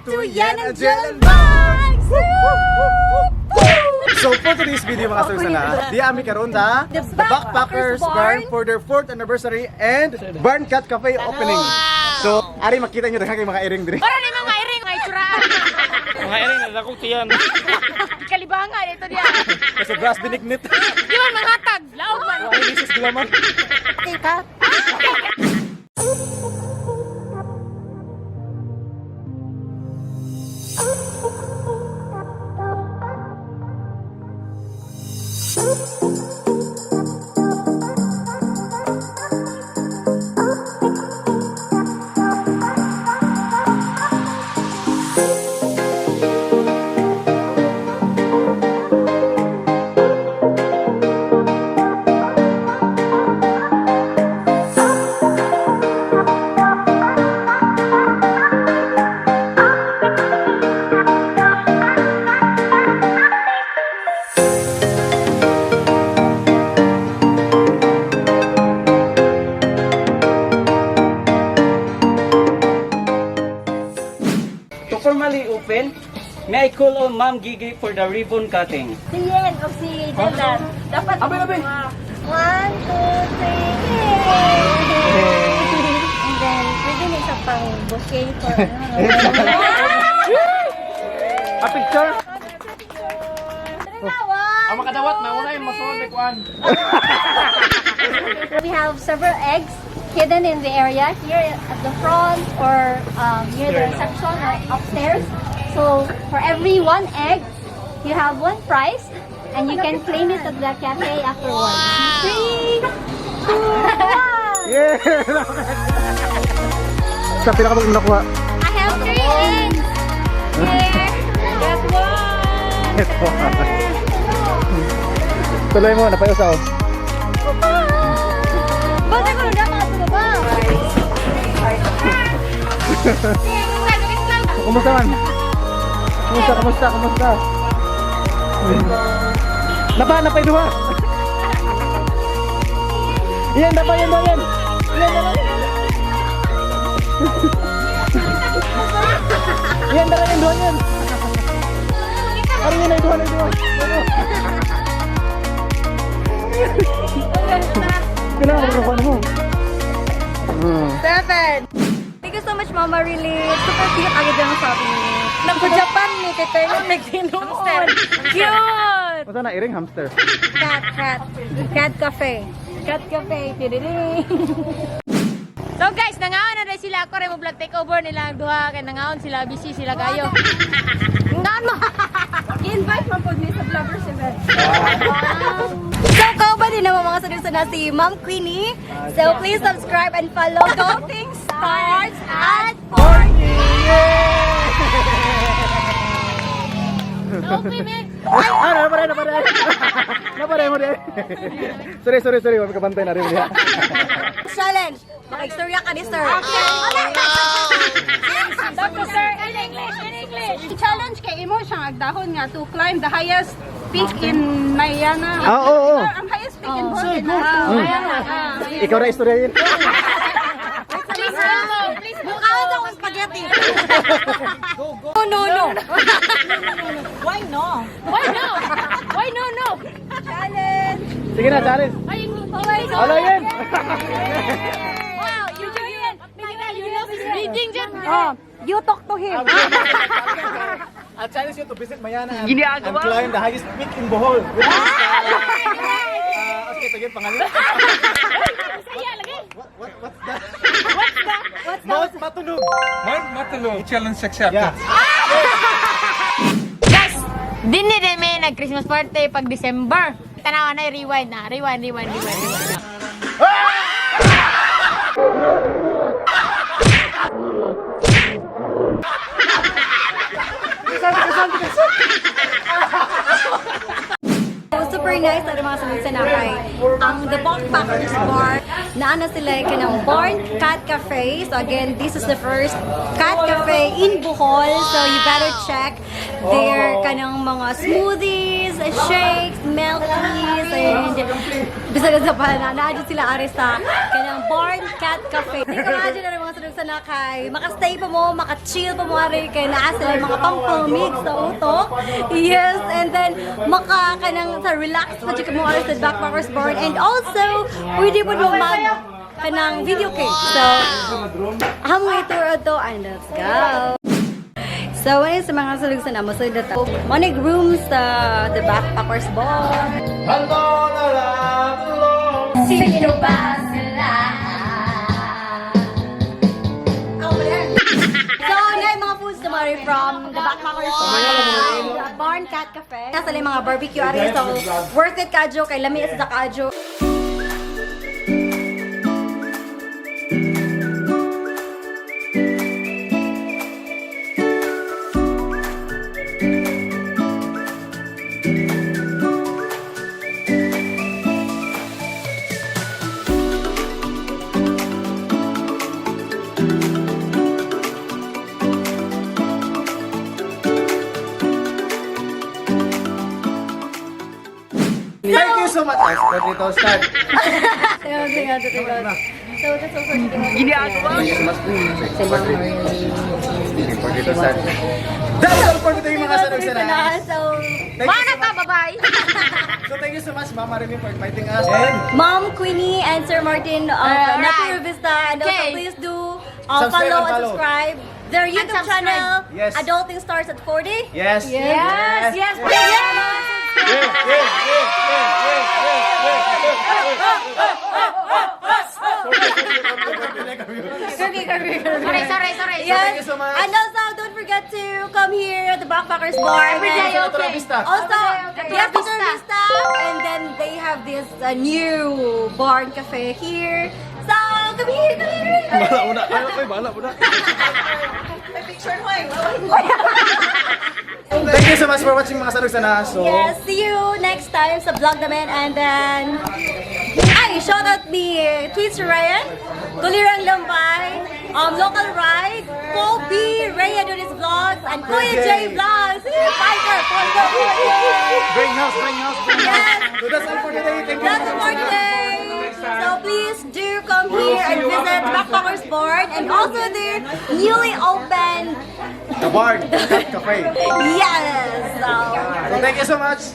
to yendaalvaro! So for today's video mga sarusana, di ami karon sa The The Backpackers Barn for their 4th anniversary and Barn Cat Cafe opening. So, ari makita nyo daghang kay mga iring diri. Para naman mga iring, mga itsuraan. Mga iring na lakong tiyan. Kalibangan, ito diya. Kasi grass binignit. Di man manghatag, laog man. Ay, lisis glaman. Kita. To formally open, may I call on Ma'am Gigi for the ribbon cutting. Si Yen o si Dylan. Dapat Abay, abay. 1, 2, 3. And then, pwede na isa pang bouquet for A picture? Ang makadawat na una yung masunod ni Kuan. We have several eggs hidden in the area here at the front or near the reception or upstairs. So for every 1 egg, you have 1 prize and you can claim it at the cafe afterwards. 3, 2, 1. Yeah! Sa pinakabagong nakuha. I have 3 eggs. Here. Get 1. Ito. Tuloy mo, napayosaw. Ba't ako na mga tumaba? Kumusta man? Kumusta? Napay duha. Yan, napay. Yan, dala yung duha yan. Ari yun, ay duha. Kailangan mo nakuha mo. 7. Thank you so much, Mama. Really, super cute agad yung sabi niya. Nagpo-Japan ni Tito yung nag-hamster. Cute! Masa na iring hamster? Cat cafe. Cat cafe. Tiriring. So guys, nangaon na rin sila. Ako rin mo vlog takeover nila ang duha. Kaya nangaon sila, busy sila kayo. Nangaon mo! I-invite mo po niyo sa vloggers event. So, kauban din naman mga salusa na si Ma'am Queenie. So, please subscribe and follow. Golfing starts at 40! Okay, man. Naparay mo din. Sorry. Huwag kabantay na rin niya. Challenge. Maka-istorya ka ni sir. Okay. Tapos sir, in English. Challenge kay imo siyang agdahon nga to climb the highest peak in Mayana. Oo. Ang highest peak in Bohol. Ikaw na istorya yun. Please follow. Please bukawan ako ng spaghetti. No. Why no? Challenge. Sige na, challenge. Oh my God. Wala yan. Wow, you do it. You know he's reading just. Oh, you talk to him. I'll challenge you to visit Mayana and climb the highest peak in Bohol. Okay, sige, pangalan. Saya lagi. What's that? What's Mount Matulog. Mount Matulog. Challenge accepted. Yeah. Guys, din ni Deme nag-Christmas party pag December. Tanawa na, rewind na. Rewind na. Super nice na mga sunod sa nakay. Ang The Backpackers Bar, naana sila kanang Barn Cat Cafe. So again, this is the first cat cafe in Bohol. So you better check their kanang mga smoothies shakes, milk teas, and bisa sa pa na naadyo sila ari sa kanyang Barn Cat Cafe. Hindi ko imagine na mga sunod sa nakay. Makastay pa mo, maka-chill pa mo ari kay naa sila mga pang-palmig sa utok. Yes, and then kanang sa relax pa chika mo ari sa Backpackers Barn, and also pwede po mo kanang video cake. So, hamay tour ito and let's go. So, ano sa mga sulog sa namo? So, dito. Manig rooms sa the Backpackers Barn. Sino ba sila? So, ano yung mga foods na mari from the Backpackers Barn Cat Cafe. Nasa yung mga barbecue area. So, worth it kadyo. Kay lami sa kadyo. Thank you so much. Guys, ready to start. Tingnan. So, that's all for today. Thank you so much. Ready to start. That's all for today mga sanog sa lahat. So, Mana ka, bye-bye! So thank you so much, Mama Remy, for inviting us. And Mom Queenie and Sir Martin of Natura Vista. And also please do follow and subscribe their YouTube channel. Yes. Adulting starts at 40. yes. Yes, please. Sorry. Yes. Thank you so much. And also, don't forget to come here at the Backpackers Bar. Every day, okay. Also, yes, Natura Vista. And then they have this new bar and cafe here. So, come here. Bahala muna. Thank you so much for watching mga sanog sana. So, Yes, see you next time sa vlog namin. And then, shout out ni Tweets Ryan, Tulirang Lambay, Local Ride, Kobe, Raya doing his vlogs, and Kuya J Vlogs. Fighter, bring house. Yes. So that's all for today. Thank you. That's all for today. So please do come here and visit Backpackers Board and also their newly opened The Barn Cat Cafe. yes. So thank you so much.